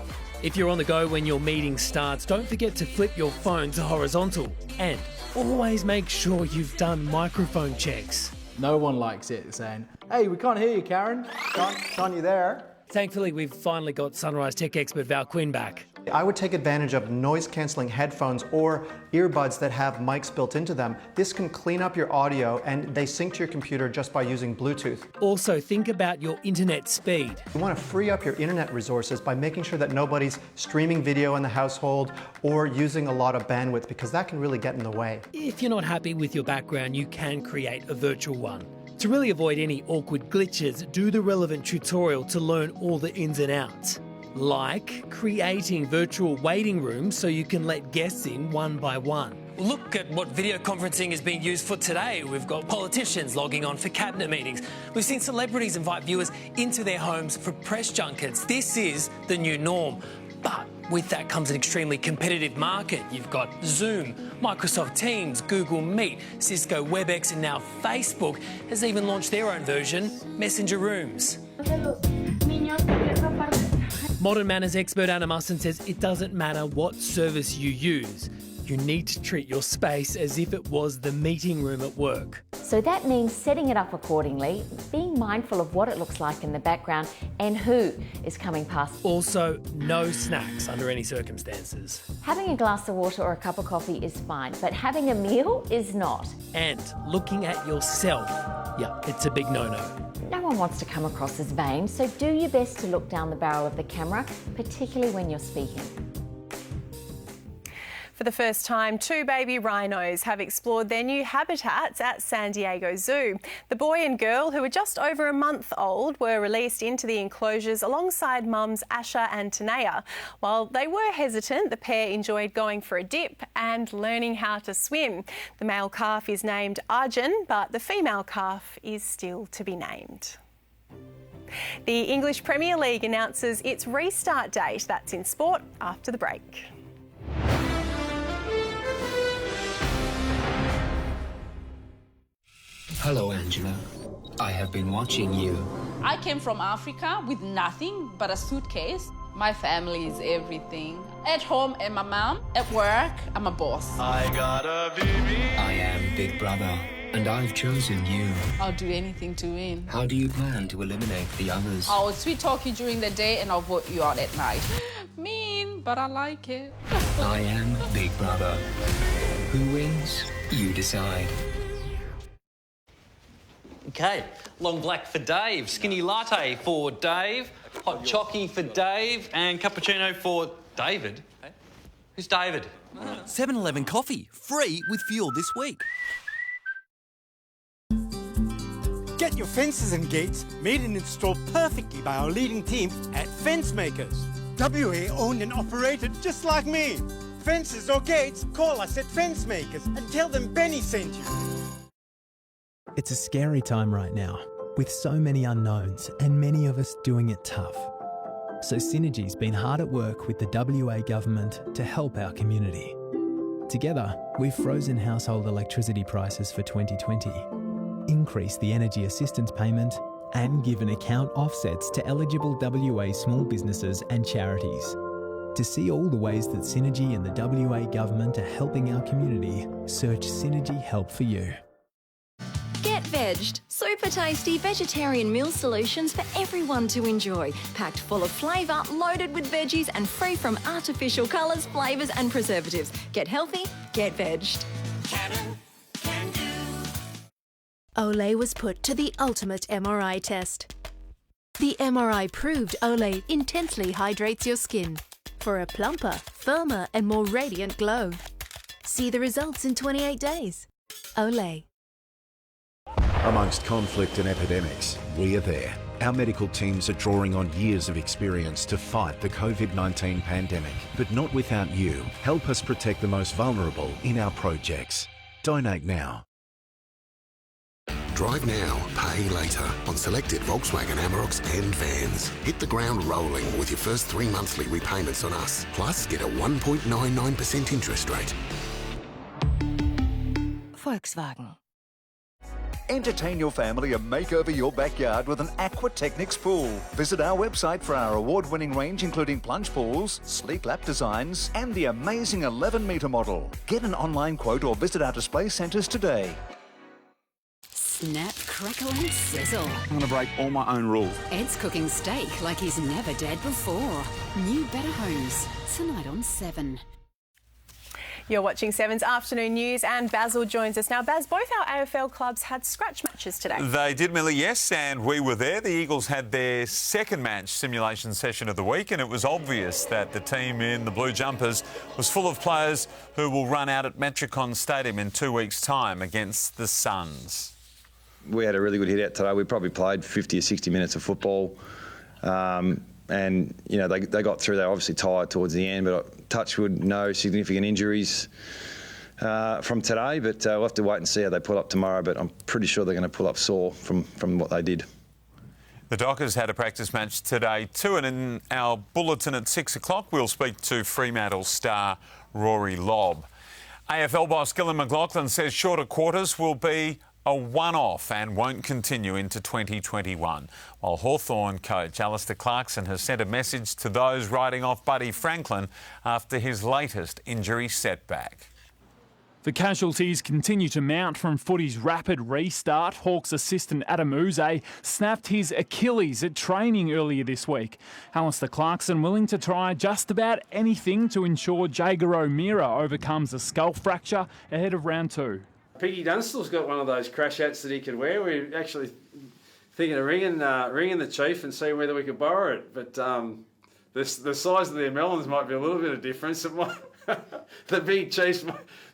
If you're on the go when your meeting starts, don't forget to flip your phone to horizontal. And always make sure you've done microphone checks. No one likes it saying, "Hey, we can't hear you, Karen. Can't you there?" Thankfully, we've finally got Sunrise tech expert Val Quinn back. I would take advantage of noise-cancelling headphones or earbuds that have mics built into them. This can clean up your audio and they sync to your computer just by using Bluetooth. Also, think about your internet speed. You want to free up your internet resources by making sure that nobody's streaming video in the household or using a lot of bandwidth, because that can really get in the way. If you're not happy with your background, you can create a virtual one. To really avoid any awkward glitches, do the relevant tutorial to learn all the ins and outs. Like creating virtual waiting rooms so you can let guests in one by one. Look at what video conferencing is being used for today. We've got politicians logging on for cabinet meetings. We've seen celebrities invite viewers into their homes for press junkets. This is the new norm. But with that comes an extremely competitive market. You've got Zoom, Microsoft Teams, Google Meet, Cisco WebEx, and now Facebook has even launched their own version, Messenger Rooms. Modern manners expert Anna Musson says it doesn't matter what service you use. You need to treat your space as if it was the meeting room at work. So that means setting it up accordingly, being mindful of what it looks like in the background and who is coming past. Also, no snacks under any circumstances. Having a glass of water or a cup of coffee is fine, but having a meal is not. And looking at yourself, yeah, it's a big no-no. No one wants to come across as vain, so do your best to look down the barrel of the camera, particularly when you're speaking. For the first time, two baby rhinos have explored their new habitats at San Diego Zoo. The boy and girl, who are just over a month old, were released into the enclosures alongside mums Asha and Tanea. While they were hesitant, the pair enjoyed going for a dip and learning how to swim. The male calf is named Arjun, but the female calf is still to be named. The English Premier League announces its restart date. That's in sport after the break. Hello, Angela. I have been watching you. I came from Africa with nothing but a suitcase. My family is everything. At home, I'm a mom. At work, I'm a boss. I got a baby. I am Big Brother, and I've chosen you. I'll do anything to win. How do you plan to eliminate the others? I'll sweet talk you during the day and I'll vote you out at night. Mean, but I like it. I am Big Brother. Who wins? You decide. Okay, long black for Dave, skinny latte for Dave, hot chockey for Dave, and cappuccino for David. Who's David? 7-Eleven coffee, free with fuel this week. Get your fences and gates made and installed perfectly by our leading team at Fence Makers. WA owned and operated just like me. Fences or gates, call us at Fence Makers and tell them Benny sent you. It's a scary time right now, with so many unknowns and many of us doing it tough. So Synergy's been hard at work with the WA government to help our community. Together, we've frozen household electricity prices for 2020, increased the energy assistance payment, and given account offsets to eligible WA small businesses and charities. To see all the ways that Synergy and the WA government are helping our community, search Synergy Help for You. Get Vegged, super tasty vegetarian meal solutions for everyone to enjoy. Packed full of flavour, loaded with veggies and free from artificial colours, flavours and preservatives. Get healthy, get vegged. Olay was put to the ultimate MRI test. The MRI proved Olay intensely hydrates your skin for a plumper, firmer and more radiant glow. See the results in 28 days. Olay. Amongst conflict and epidemics, we are there. Our medical teams are drawing on years of experience to fight the COVID-19 pandemic, but not without you. Help us protect the most vulnerable in our projects. Donate now. Drive now, pay later on selected Volkswagen Amaroks and vans. Hit the ground rolling with your first 3 monthly repayments on us. Plus, get a 1.99% interest rate. Volkswagen. Entertain your family and make over your backyard with an Aquatechnics pool. Visit our website for our award-winning range including plunge pools, sleek lap designs and the amazing 11-metre model. Get an online quote or visit our display centres today. Snap, crackle and sizzle. I'm going to break all my own rules. Ed's cooking steak like he's never dead before. New Better Homes, tonight on 7. You're watching 7's Afternoon News and Basil joins us now. Baz, both our AFL clubs had scratch matches today. They did, Millie, yes, and we were there. The Eagles had their second match simulation session of the week, and it was obvious that the team in the blue jumpers was full of players who will run out at Metricon Stadium in 2 weeks' time against the Suns. We had a really good hit out today. We probably played 50 or 60 minutes of football. And, you know, they got through. They were obviously tired towards the end, but touch wood, no significant injuries from today. But we'll have to wait and see how they pull up tomorrow. But I'm pretty sure they're going to pull up sore from what they did. The Dockers had a practice match today too, and in our bulletin at 6 o'clock, we'll speak to Fremantle star Rory Lobb. AFL boss Gillon McLachlan says shorter quarters will be a one-off and won't continue into 2021, while Hawthorn coach Alistair Clarkson has sent a message to those writing off Buddy Franklin after his latest injury setback. The casualties continue to mount from footy's rapid restart. Hawks assistant Adam Uze snapped his Achilles at training earlier this week. Alistair Clarkson willing to try just about anything to ensure Jaeger O'Meara overcomes a skull fracture ahead of round 2. Piggy Dunstall's got one of those crash hats that he could wear. We're actually thinking of ringing the chief and seeing whether we could borrow it. But the size of their melons might be a little bit of difference. It might, the big chiefs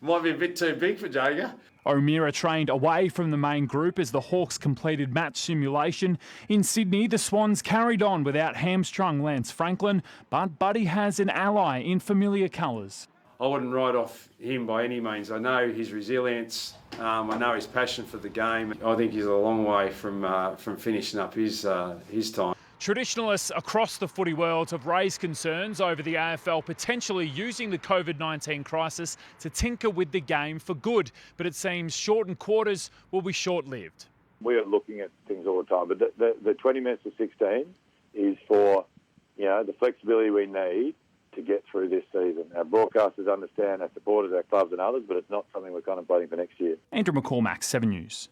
might be a bit too big for Jaeger. O'Meara trained away from the main group as the Hawks completed match simulation. In Sydney, the Swans carried on without hamstrung Lance Franklin, but Buddy has an ally in familiar colours. I wouldn't write off him by any means. I know his resilience. I know his passion for the game. I think he's a long way from finishing up his time. Traditionalists across the footy world have raised concerns over the AFL potentially using the COVID-19 crisis to tinker with the game for good, but it seems shortened quarters will be short-lived. We are looking at things all the time, but the 20 minutes to 16 is for, you know, the flexibility we need to get through this season. Our broadcasters understand, our supporters, our clubs and others, but it's not something we're contemplating for next year. Andrew McCormack, 7 News.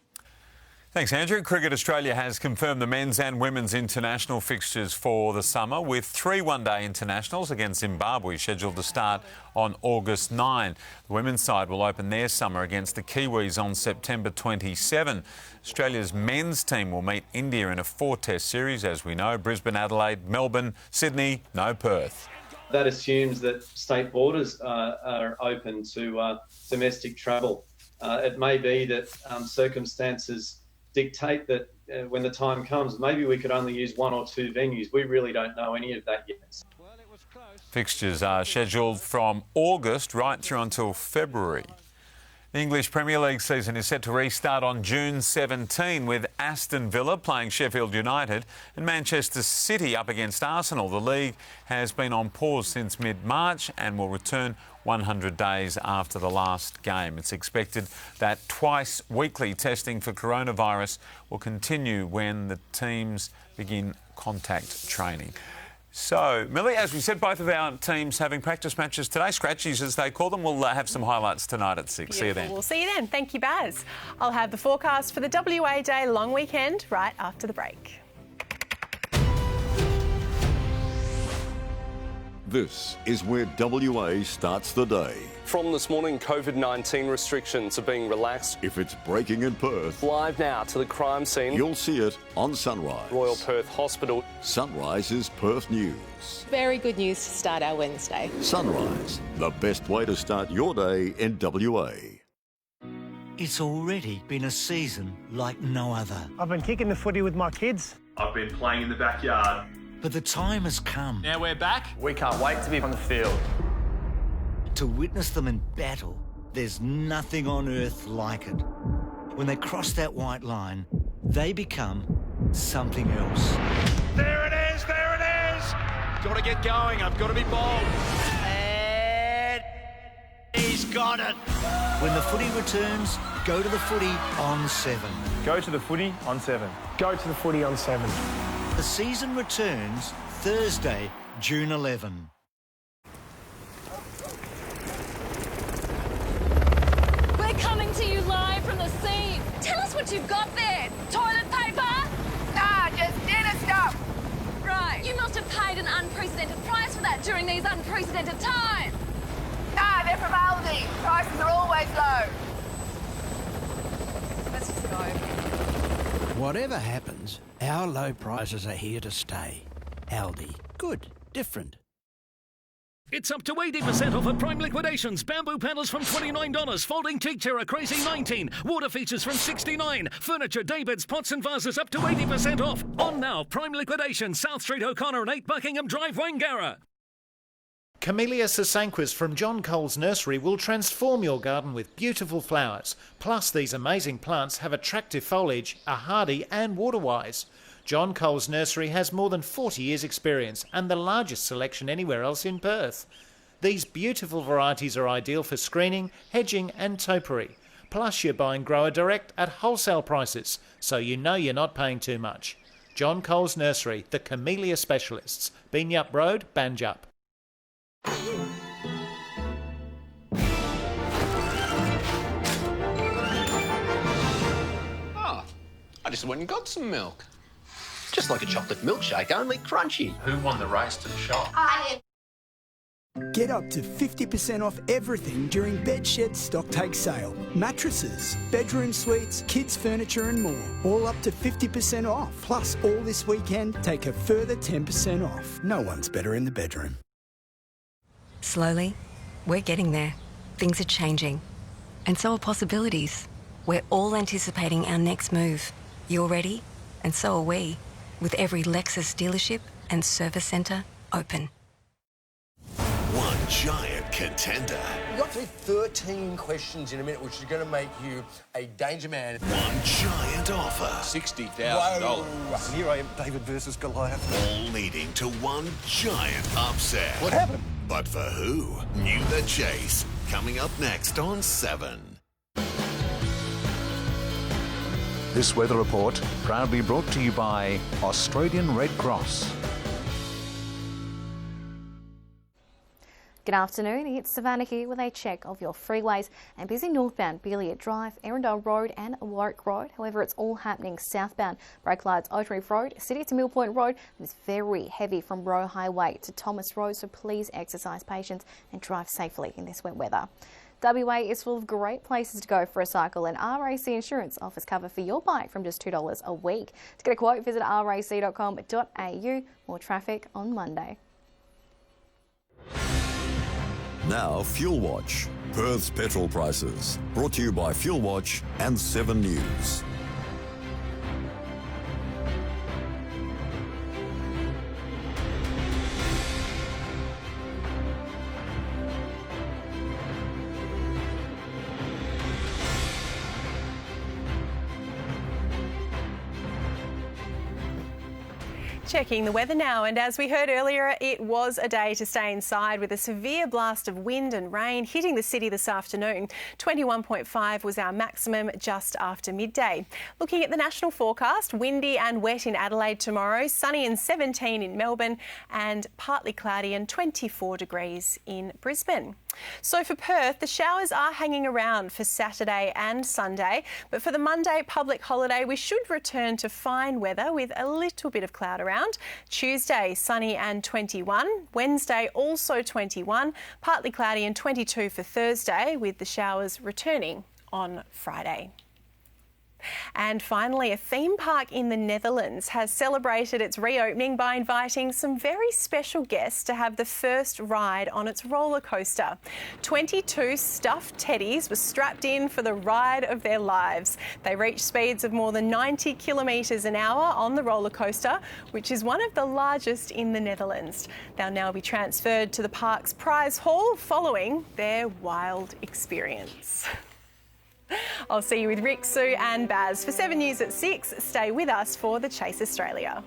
Thanks, Andrew. Cricket Australia has confirmed the men's and women's international fixtures for the summer, with 3 one-day internationals against Zimbabwe scheduled to start on August 9. The women's side will open their summer against the Kiwis on September 27. Australia's men's team will meet India in a 4-test series, as we know. Brisbane, Adelaide, Melbourne, Sydney, no Perth. That assumes that state borders are open to domestic travel. It may be that circumstances dictate that when the time comes, maybe we could only use 1 or 2 venues. We really don't know any of that yet. Fixtures are scheduled from August right through until February. The English Premier League season is set to restart on June 17 with Aston Villa playing Sheffield United and Manchester City up against Arsenal. The league has been on pause since mid-March and will return 100 days after the last game. It's expected that twice-weekly testing for coronavirus will continue when the teams begin contact training. So, Millie, as we said, both of our teams having practice matches today, scratchies as they call them. We'll have some highlights tonight at 6. See you then. We'll see you then. Thank you, Baz. I'll have the forecast for the WA Day long weekend right after the break. This is where WA starts the day. From this morning, COVID-19 restrictions are being relaxed. If it's breaking in Perth, Live now to the crime scene. you'll see it on Sunrise. Royal Perth Hospital. Sunrise is Perth News. Very good news to start our Wednesday. Sunrise, the best way to start your day in WA. It's already been a season like no other. I've been kicking the footy with my kids. I've been playing in the backyard. But the time has come. Now we're back. We can't wait to be on the field. To witness them in battle, there's nothing on earth like it. When they cross that white line, they become something else. There it is, there it is! Got to get going, I've got to be bold. And he's got it. When the footy returns, go to the footy on 7. Go to the footy on 7. Go to the footy on 7. The season returns Thursday, June 11. We're coming to you live from the scene. Tell us what you've got there. Toilet paper? Nah, just dinner stuff. Right. You must have paid an unprecedented price for that during these unprecedented times. Nah, they're from Aldi. Prices are always low. Let's just go. Whatever happens, our low prices are here to stay. Aldi. Good. Different. It's up to 80% off at Prime Liquidations. Bamboo panels from $29. Folding teak chair a crazy $19. Water features from $69. Furniture, daybeds, pots and vases up to 80% off. On now, Prime Liquidations, South Street, O'Connor and 8 Buckingham Drive, Wangara. Camellia sasanquas from John Cole's nursery will transform your garden with beautiful flowers. Plus, these amazing plants have attractive foliage, are hardy and water-wise. John Cole's nursery has more than 40 years' experience and the largest selection anywhere else in Perth. These beautiful varieties are ideal for screening, hedging and topiary. Plus, you're buying grower direct at wholesale prices, so you know you're not paying too much. John Cole's nursery, the Camellia specialists. Beanyup Road, Banjup. Oh, I just went and got some milk. Just like a chocolate milkshake, only crunchy. Who won the race to the shop? I Get up to 50% off everything during Bedshed Stocktake Sale. Mattresses, bedroom suites, kids' furniture and more. All up to 50% off. Plus, all this weekend, take a further 10% off. No one's better in the bedroom. Slowly, we're getting there. Things are changing. And so are possibilities. We're all anticipating our next move. You're ready, and so are we, with every Lexus dealership and service centre open. One giant contender. You got through 13 questions in a minute, which is going to make you a danger man. One giant offer. $60,000. Here I am, David versus Goliath. All leading to one giant upset. What happened? But for who? Knew the chase. Coming up next on 7. This weather report proudly brought to you by Australian Red Cross. Good afternoon, it's Savannah here with a check of your freeways and busy northbound Beeliar Drive, Erindale Road and Warwick Road. However, it's all happening southbound. Brake lights, Oakreef Road, City to Mill Point Road. It's very heavy from Roe Highway to Thomas Road, so please exercise patience and drive safely in this wet weather. WA is full of great places to go for a cycle, and RAC Insurance offers cover for your bike from just $2 a week. To get a quote, visit rac.com.au. More traffic on Monday. Now Fuel Watch, Perth's petrol prices. Brought to you by Fuel Watch and 7 News. Checking the weather now, and as we heard earlier, it was a day to stay inside with a severe blast of wind and rain hitting the city this afternoon. 21.5 was our maximum just after midday. Looking at the national forecast, windy and wet in Adelaide tomorrow, sunny and 17 in Melbourne, and partly cloudy and 24 degrees in Brisbane. So for Perth, the showers are hanging around for Saturday and Sunday, but for the Monday public holiday, we should return to fine weather with a little bit of cloud around. Tuesday, sunny and 21. Wednesday, also 21. Partly cloudy and 22 for Thursday, with the showers returning on Friday. And finally, a theme park in the Netherlands has celebrated its reopening by inviting some very special guests to have the first ride on its roller coaster. 22 stuffed teddies were strapped in for the ride of their lives. They reached speeds of more than 90 kilometres an hour on the roller coaster, which is one of the largest in the Netherlands. They'll now be transferred to the park's prize hall following their wild experience. I'll see you with Rick, Sue and Baz. For 7 News at 6, stay with us for the Chase Australia.